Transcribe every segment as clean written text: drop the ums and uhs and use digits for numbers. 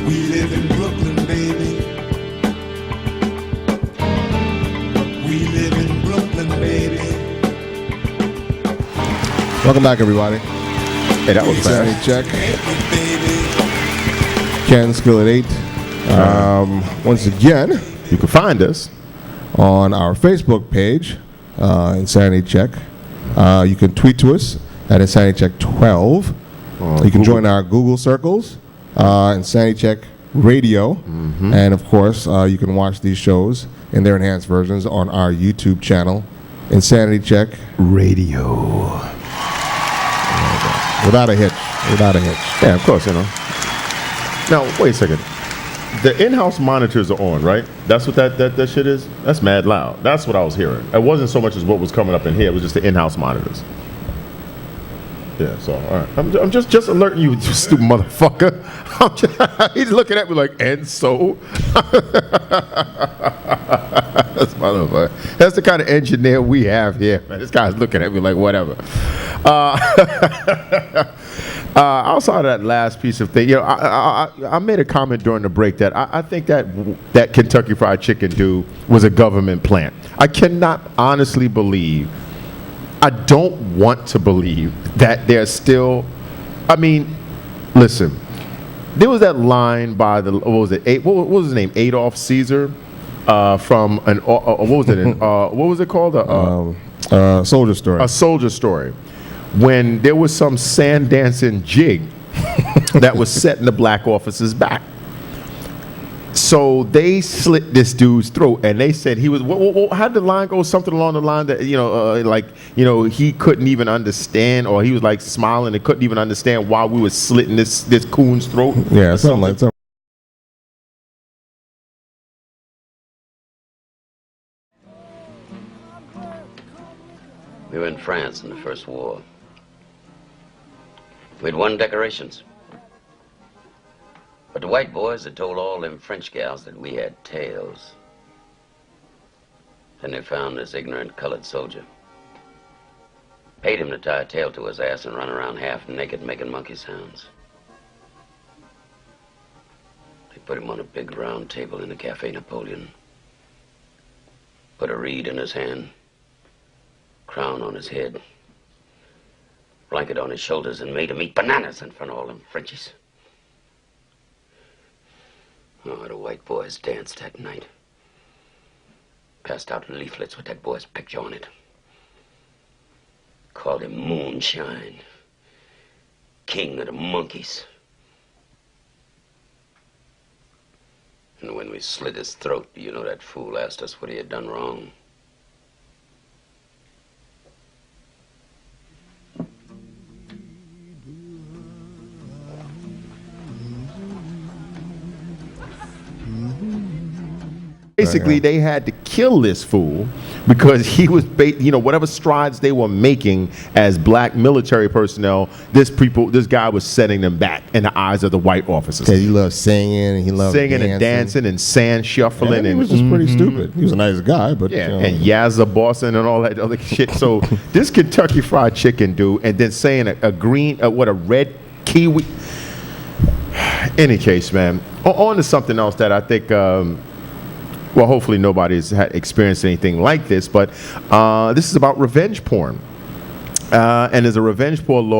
We live in Brooklyn, baby. We live in Brooklyn, baby. Welcome back, everybody. Hey, that was Sanity fast. check. Ken Skill at 8. Once again, You can find us. on our Facebook page, Insanity Check. You can tweet to us at Insanity Check 12. You can join our Google circles, Insanity Check Radio. And of course, you can watch these shows in their enhanced versions on our YouTube channel, Insanity Check Radio. Without a hitch. Without a hitch. Yeah, of course, you know. Now, wait a second. The in-house monitors are on, right? That's what that shit is? That's mad loud. That's what I was hearing. It wasn't so much as what was coming up in here. It was just the in-house monitors. Yeah, so, all right. I'm just alerting you, you stupid motherfucker. He's looking at me like, and so? That's the kind of engineer we have here, man. This guy's looking at me like, whatever. Outside of that last piece of thing, you know, I made a comment during the break that I think that Kentucky Fried Chicken dude was a government plant. I cannot honestly believe, I don't want to believe that there's still, I mean, listen, there was that line by the, what was his name, Adolf Caesar, from an, what was it, what was it called? Soldier Story. A Soldier Story. When there was some sand dancing jig that was set in the black officer's back. So they slit this dude's throat, and they said he was, how did the line go? Something along the line that, he couldn't even understand, or he was like smiling and couldn't even understand why we were slitting this coon's throat. Yeah, something like that. We were in France in the First War. We'd won decorations. But the white boys had told all them French gals that we had tails. Then they found this ignorant colored soldier. Paid him to tie a tail to his ass and run around half naked making monkey sounds. They put him on a big round table in the Cafe Napoleon. Put a reed in his hand. Crown on his head, blanket on his shoulders, and made him eat bananas in front of all them Frenchies. Oh, the white boys danced that night. Passed out leaflets with that boy's picture on it. Called him Moonshine, King of the Monkeys. And when we slit his throat, you know that fool asked us what he had done wrong. Basically, they had to kill this fool because he was, whatever strides they were making as black military personnel, this guy was setting them back in the eyes of the white officers. He loved singing, and he loved and dancing and sand shuffling. And he was just pretty stupid. He was a nice guy, but yeah, and Yazza Boston and all that other shit. So this Kentucky Fried Chicken dude, and then saying a red kiwi. Any case, man. On to something else that I think. Well, hopefully nobody's experienced anything like this, but this is about revenge porn. And there's a revenge porn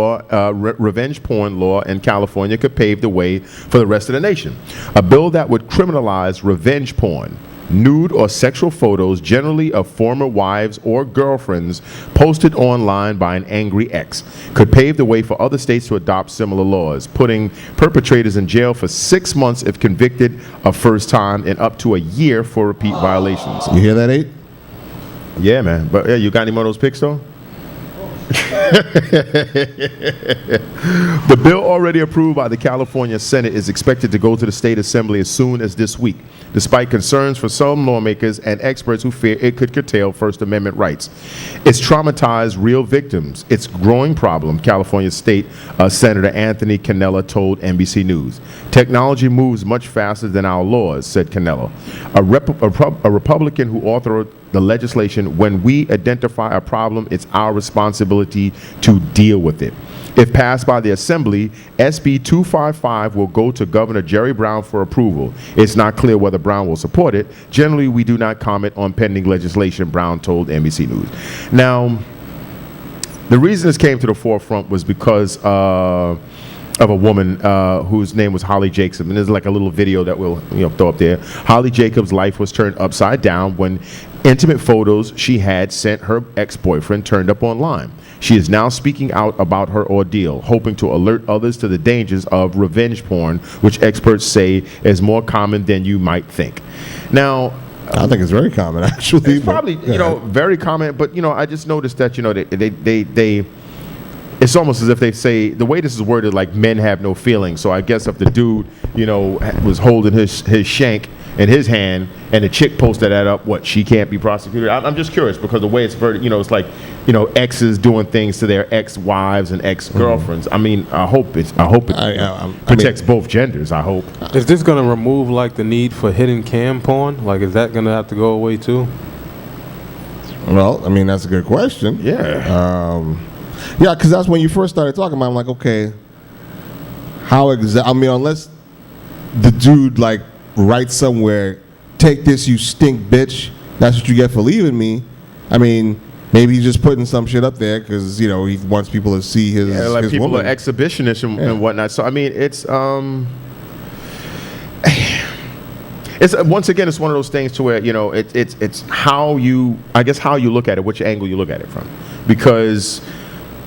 law in California could pave the way for the rest of the nation. A bill that would criminalize revenge porn, nude or sexual photos, generally of former wives or girlfriends, posted online by an angry ex, could pave the way for other states to adopt similar laws, putting perpetrators in jail for 6 months if convicted a first time and up to a year for repeat violations. You hear that, 8? Yeah, man. But yeah, you got any more of those pics, though? The bill already approved by the California Senate is expected to go to the state assembly as soon as this week, despite concerns for some lawmakers and experts who fear it could curtail First Amendment rights. It's traumatized real victims. It's a growing problem, California State Senator Anthony Cannella told NBC News. Technology moves much faster than our laws, said Cannella. A Republican who authored the legislation, when we identify a problem, it's our responsibility to deal with it. If passed by the Assembly, SB 255 will go to Governor Jerry Brown for approval. It's not clear whether Brown will support it. Generally, we do not comment on pending legislation, Brown told NBC News. Now, the reason this came to the forefront was because of a woman whose name was Holly Jacobs, and there's like a little video that we'll throw up there. Holly Jacobs' life was turned upside down when intimate photos she had sent her ex-boyfriend turned up online. She is now speaking out about her ordeal, hoping to alert others to the dangers of revenge porn, which experts say is more common than you might think. Now, I think it's very common, actually. it's probably very common, but I just noticed that they it's almost as if they say, the way this is worded, like men have no feelings. So I guess if the dude was holding his shank in his hand and the chick posted that up, what, she can't be prosecuted? I'm just curious, because the way it's worded, it's like exes doing things to their ex-wives and ex-girlfriends. I mean, I hope it protects both genders. I hope. Is this going to remove like the need for hidden cam porn? Like, is that going to have to go away too? Well, I mean, that's a good question. Yeah. Yeah, because that's when you first started talking about it, I'm like, okay, unless the dude like writes somewhere, take this, you stink bitch, that's what you get for leaving me. I mean, maybe he's just putting some shit up there because he wants people to see his like his people woman. are exhibitionists and whatnot. So I mean, it's once again, it's one of those things to where it's how you look at it, which angle you look at it from, because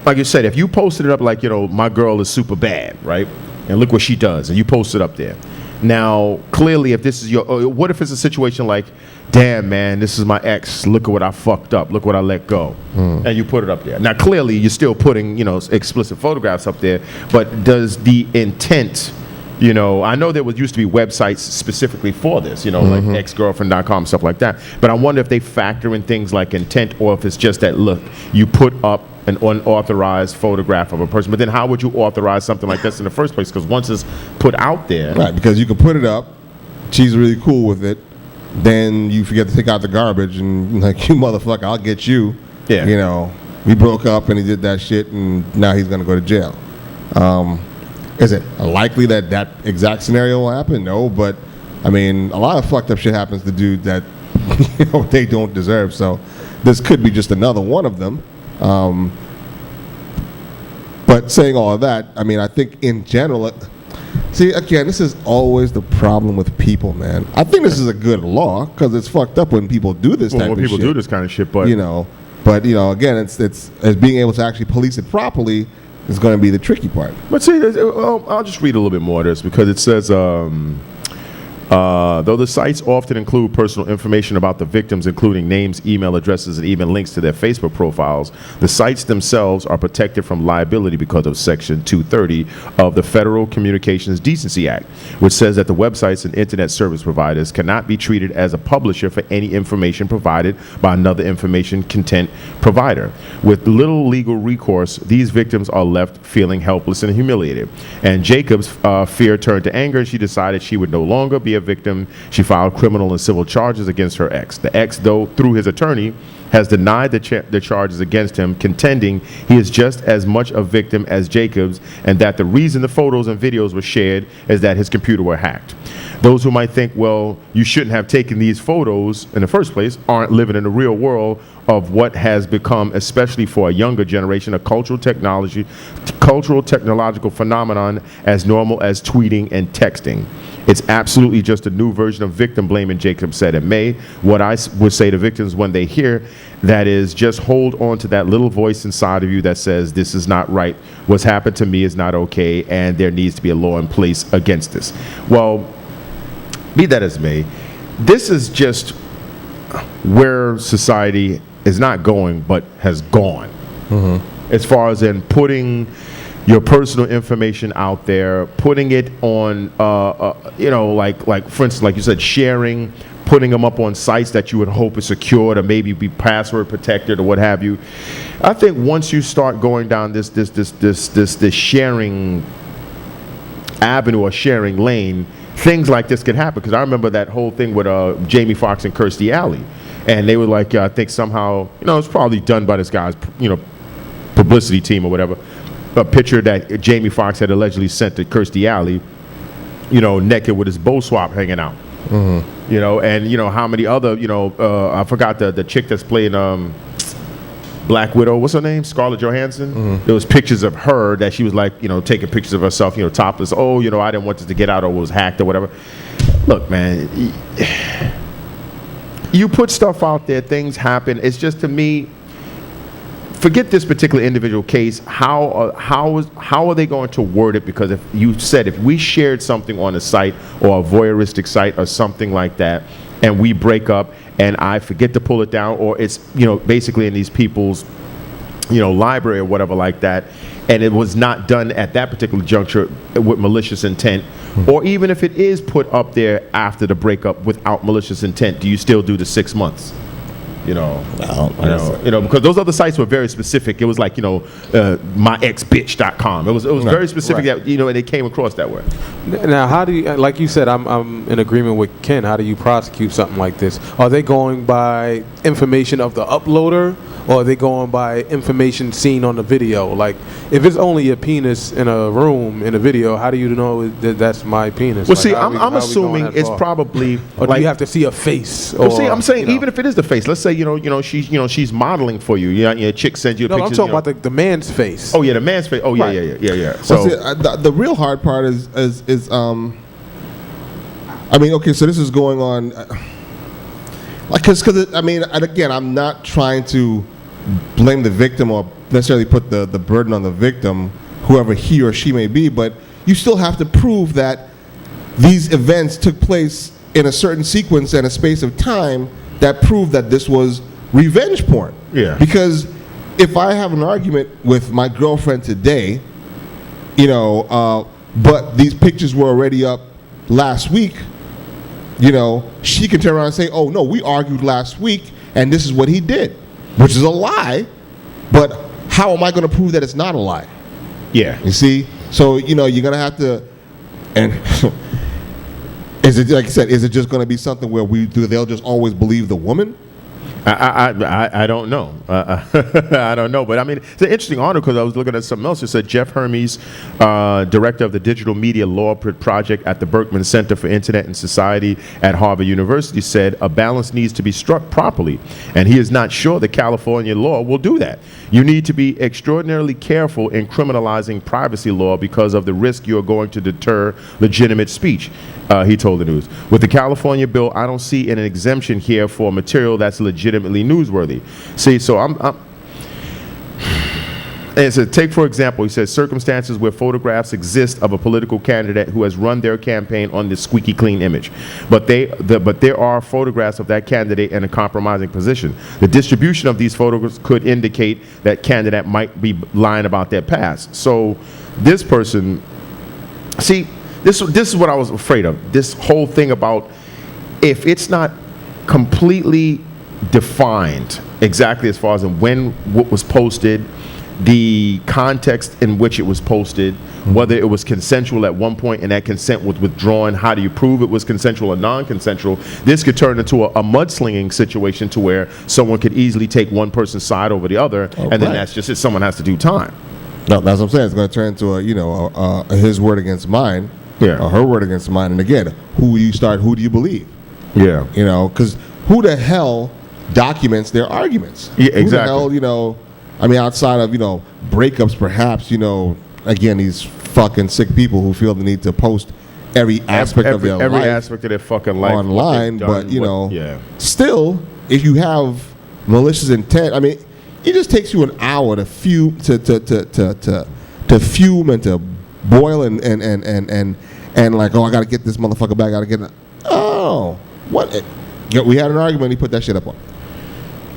like you said, if you posted it up like my girl is super bad, right, and look what she does, and you post it up there. Now, clearly, if this is what if it's a situation like, damn, man, this is my ex. Look at what I fucked up. Look what I let go. And you put it up there. Now, clearly, you're still putting, explicit photographs up there. But does the intent, I know there used to be websites specifically for this, like exgirlfriend.com, stuff like that. But I wonder if they factor in things like intent, or if it's just that, look, you put up an unauthorized photograph of a person. But then how would you authorize something like this in the first place? Because once it's put out there. Right, because you can put it up, she's really cool with it, then you forget to take out the garbage and like, you motherfucker, I'll get you. Yeah. We broke up and he did that shit and now he's going to go to jail. Is it likely that exact scenario will happen? No, but I mean, a lot of fucked up shit happens to dudes that they don't deserve. So this could be just another one of them. But saying all of that, I mean, I think in general, see, again, this is always the problem with people, man. I think this is a good law because it's fucked up when people do this type of shit. When people do this kind of shit, but again, it's as being able to actually police it properly is going to be the tricky part. But see, I'll just read a little bit more of this because it says, though the sites often include personal information about the victims, including names, email addresses, and even links to their Facebook profiles, the sites themselves are protected from liability because of Section 230 of the Federal Communications Decency Act, which says that the websites and internet service providers cannot be treated as a publisher for any information provided by another information content provider. With little legal recourse, these victims are left feeling helpless and humiliated. And Jacob's fear turned to anger. She decided she would no longer be a victim. She filed criminal and civil charges against her ex. The ex, though, through his attorney, has denied the charges against him, contending he is just as much a victim as Jacobs, and that the reason the photos and videos were shared is that his computer were hacked. Those who might think, well, you shouldn't have taken these photos in the first place, aren't living in the real world of what has become, especially for a younger generation, a cultural technological phenomenon as normal as tweeting and texting. It's absolutely just a new version of victim blaming, Jacob said in May. What I would say to victims when they hear that is, just hold on to that little voice inside of you that says, this is not right, what's happened to me is not okay, and there needs to be a law in place against this. Well, be that as may, this is just where society is not going, but has gone. As far as in putting your personal information out there, putting it on, like for instance, like you said, sharing, putting them up on sites that you would hope is secured or maybe be password protected or what have you. I think once you start going down this sharing avenue or sharing lane, things like this could happen. Because I remember that whole thing with Jamie Foxx and Kirstie Alley, and they were like, I think somehow, it's probably done by this guy's, publicity team or whatever. a picture that Jamie Foxx had allegedly sent to Kirstie Alley, you know, naked with his bow swap hanging out. You know, and you know how many other, you know, I forgot the chick that's playing Black Widow. What's her name? Scarlett Johansson. There was pictures of her that she was like, you know, taking pictures of herself, you know, topless. Oh, you know, I didn't want this to get out or was hacked or whatever. Look, man, you put stuff out there, things happen. It's just, to me, forget this particular individual case. How are they going to word it? Because if you said, if we shared something on a site or a voyeuristic site or something like that, and we break up and I forget to pull it down, or it's, you know, basically in these people's, you know, library or whatever like that, and it was not done at that particular juncture with malicious intent, or even if it is put up there after the breakup without malicious intent, do you still do the 6 months? You know, because those other sites were very specific. It was like, you know, myexbitch.com. It was very specific, that, you know, and it came across that way. Now, how do you, like you said, I'm in agreement with Ken. How do you prosecute something like this? Are they going by information of the uploader, or are they going by information seen on the video? Like, if it's only a penis in a room in a video, how do you know that that's my penis? Well, like, see, I'm assuming it's probably, or like, do you have to see a face? Well, see, I'm saying, you know, even if it is the face, let's say, you know, she's modeling for you. Yeah, a chick sends you a no, picture. I'm talking about the man's face. Oh yeah, the man's face. Oh yeah, Right. yeah. So So the real hard part is I mean, okay, so this is going on, like, because I mean, and again, I'm not trying to blame the victim or necessarily put the burden on the victim, whoever he or she may be, but you still have to prove that these events took place in a certain sequence and a space of time that proved that this was revenge porn. Yeah. Because if I have an argument with my girlfriend today, you know, but these pictures were already up last week, you know, she can turn around and say, oh no, we argued last week and this is what he did, which is a lie, but how am I going to prove that it's not a lie? yeah, You see? So, you know, you're going to have to, and is it, like I said, is it just going to be something where they'll just always believe the woman? I don't know. I don't know. But I mean, it's an interesting article because I was looking at something else. It said Jeff Hermes, director of the Digital Media Law Project at the Berkman Center for Internet and Society at Harvard University, said a balance needs to be struck properly, and he is not sure that California law will do that. You need to be extraordinarily careful in criminalizing privacy law because of the risk you are going to deter legitimate speech. He told the news. With the California bill, I don't see an exemption here for material that's legitimately newsworthy. See, so I'm and it says, take for example, he says, circumstances where photographs exist of a political candidate who has run their campaign on this squeaky clean image, but there are photographs of that candidate in a compromising position. The distribution of these photographs could indicate that candidate might be lying about their past. So this person, see, this is what I was afraid of. This whole thing about, if it's not completely defined exactly as far as when what was posted, the context in which it was posted, whether it was consensual at one point and that consent was withdrawn, how do you prove it was consensual or non-consensual? This could turn into a mudslinging situation to where someone could easily take one person's side over the other, and then that's just it. Someone has to do time. No, that's what I'm saying. It's going to turn into a his word against mine, or her word against mine. And again, who do you believe? Yeah. You know, because who the hell documents their arguments? Yeah, exactly. Who the hell, you know, I mean, outside of, you know, breakups, perhaps, you know, again, these fucking sick people who feel the need to post every aspect of their life. Every aspect of their fucking life. Online, but, you know, still, if you have malicious intent, I mean, it just takes you an hour to fume, to fume and to boil and like, oh, I got to get this motherfucker back, I got to get it. Oh, what? We had an argument, he put that shit up on.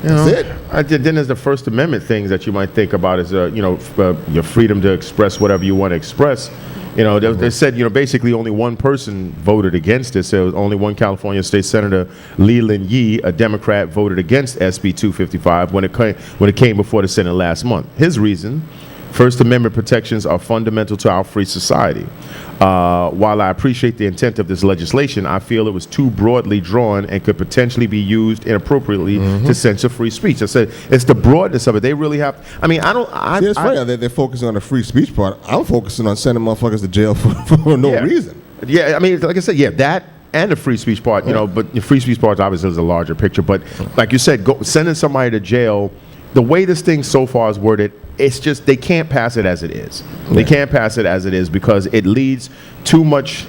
You know, That's it. Then there's the First Amendment things that you might think about as, you know, your freedom to express whatever you want to express. You know, they said, you know, basically only one person voted against this. There was only one California State Senator, Leland Yee, a Democrat, voted against SB 255 when it came before the Senate last month. His reason First Amendment protections are fundamental to our free society. While I appreciate the intent of this legislation, I feel it was too broadly drawn and could potentially be used inappropriately to censor free speech. I said it's the broadness of it. They really have. I mean, I don't. See, it's funny that they're focusing on the free speech part. I'm focusing on sending motherfuckers to jail for no reason. Yeah, I mean, like I said, yeah, that and the free speech part, you know, but the free speech part obviously is a larger picture. But like you said, sending somebody to jail, the way this thing so far is worded, it's just they can't pass it as it is. They can't pass it as it is because it leads too much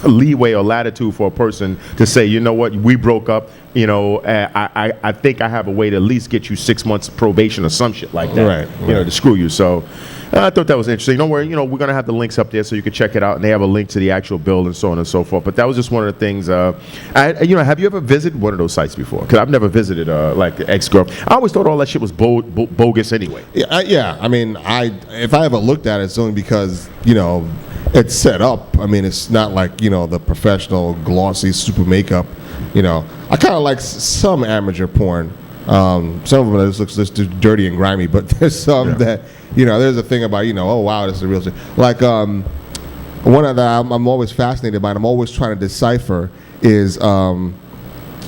leeway or latitude for a person to say, you know what, we broke up, you know, I think I have a way to at least get you 6 months probation or some shit like that, Right. you know, to screw you. So I thought that was interesting. Don't worry, you know, we're going to have the links up there so you can check it out, and they have a link to the actual bill and so on and so forth. But that was just one of the things, you know, have you ever visited one of those sites before? Because I've never visited, like, ex-girl. I always thought all that shit was bogus anyway. Yeah. I mean, if I ever looked at it, it's only because, you know, it's set up. I mean, it's not like, you know, the professional glossy super makeup. You know, I kind of like some amateur porn. Some of them just looks just dirty and grimy, but there's some that, you know, there's a thing about, you know, oh wow, this is a real shit. Like one of the I'm always fascinated by, and I'm always trying to decipher is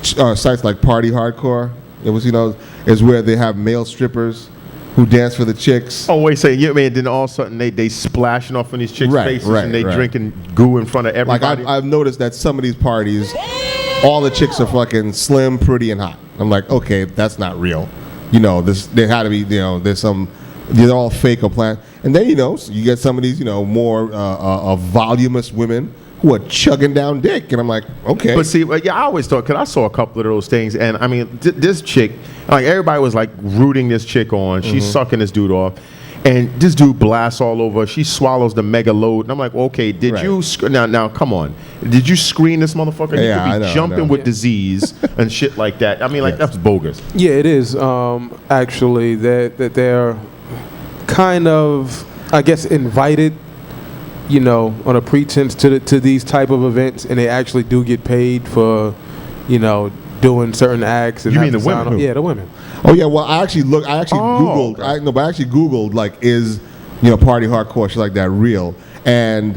sites like Party Hardcore. It was, you know, is where they have male strippers who dance for the chicks. Oh, wait, say, yeah, man, then all of a sudden they splashing off on these chicks' faces and they drinking goo in front of everybody. Like I've noticed that some of these parties, all the chicks are fucking slim, pretty, and hot. I'm like, okay, that's not real. You know, there had to be, you know, they're all fake or planned. And then, you know, so you get some of these, you know, more voluminous women who are chugging down dick. And I'm like, okay. But see, yeah, I always thought, because I saw a couple of those things, and I mean, this chick, like, everybody was like rooting this chick on. She's sucking this dude off. And this dude blasts all over. She swallows the mega load. And I'm like, okay, did you... Now, come on. Did you screen this motherfucker? Yeah, you could be jumping with disease and shit like that. I mean, like, that's bogus. Yeah, it is. Actually, that they're kind of, I guess, invited, you know, on a pretense to these type of events, and they actually do get paid for, you know, doing certain acts. And you mean the women? Yeah, the women. Oh yeah, well I actually Googled. Okay. But I actually Googled, like, is, you know, Party Hardcore shit like that real? And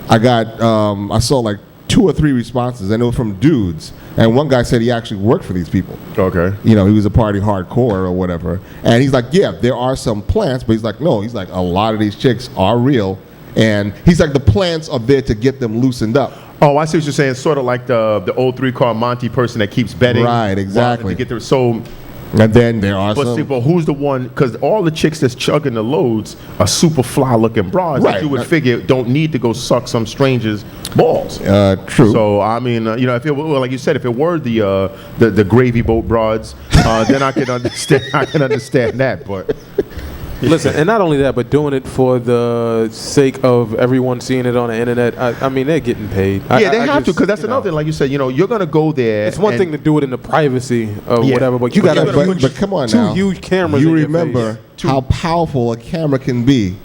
I got I saw like 2 or 3 responses, and it was from dudes. And one guy said he actually worked for these people. Okay. You know, he was a Party Hardcore or whatever. And he's like, yeah, there are some plants, but he's like, no, he's like, a lot of these chicks are real. And he's like, the plants are there to get them loosened up. Oh, I see what you're saying. Sort of like the old 3-car Monty person that keeps betting. Right, exactly. To get their soul. And then there are some. But who's the one? Because all the chicks that's chugging the loads are super fly looking bras that you would figure don't need to go suck some stranger's balls. True. So I mean, you know, if it were, like you said, if it were the gravy boat broads, then I can understand. I can understand that. But listen, and not only that, but doing it for the sake of everyone seeing it on the internet. I mean, they're getting paid. Yeah, they have to, because that's another thing. Like you said, you know, you're gonna go there. It's one thing to do it in the privacy of whatever, but you got to. But come on 2 now. huge cameras. You remember how powerful a camera can be.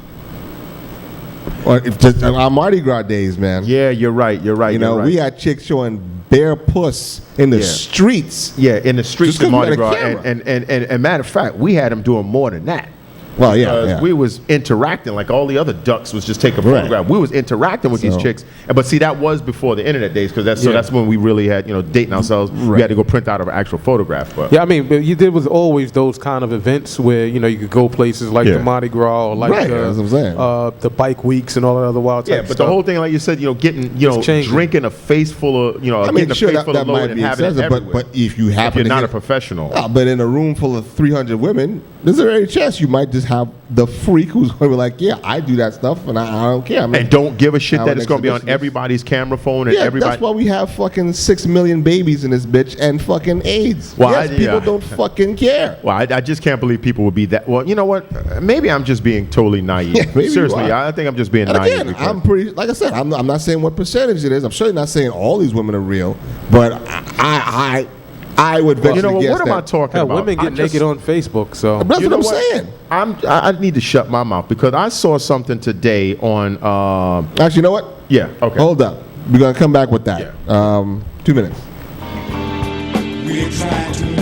Or if just our Mardi Gras days, man. Yeah, you're right. You're right. You know, we had chicks showing bare puss in the streets. Yeah, in the streets Just of Mardi 'cause we Gras. had a camera. And matter of fact, we had them doing more than that. Well, yeah. We was interacting like all the other ducks was just taking a photograph. We was interacting with these chicks, but see, that was before the internet days, because that's when we really had, you know, dating ourselves. We had to go print out an actual photograph. But yeah, I mean, but there was always those kind of events where, you know, you could go places like the Mardi Gras or like that's what I'm saying. The bike weeks and all that other wild type but stuff. the whole thing, like you said, you know, getting, you know, drinking a face full of, you know, I mean, getting sure, a face full that of might load and be having it excessive, everywhere. but if you happen if you're to not get a professional. But in a room full of 300 women, there's a very chance you might just have the freak who's going to be like, yeah, I do that stuff, and I don't care. I mean, And don't give a shit that it's going to be on exhibitionist. everybody's camera phone and yeah, everybody. that's why we have fucking 6 million babies in this bitch and fucking AIDS. Well, yes, people don't fucking care. Well, I just can't believe people would be that. Well, you know what? Maybe I'm just being totally naive. Yeah, maybe you Seriously, are. I think I'm just being And naive. again, because- I'm pretty, like I said, I'm not saying what percentage it is. I'm sure not saying all these women are real, but I would venture you know to what? guess What am I that. talking Hell, about? women get naked on Facebook, so That's You what know I'm what? saying. I need to shut my mouth because I saw something today on. Actually, you know what? Yeah. Okay. Hold up. We're going to come back with that. 2 minutes. We're trying to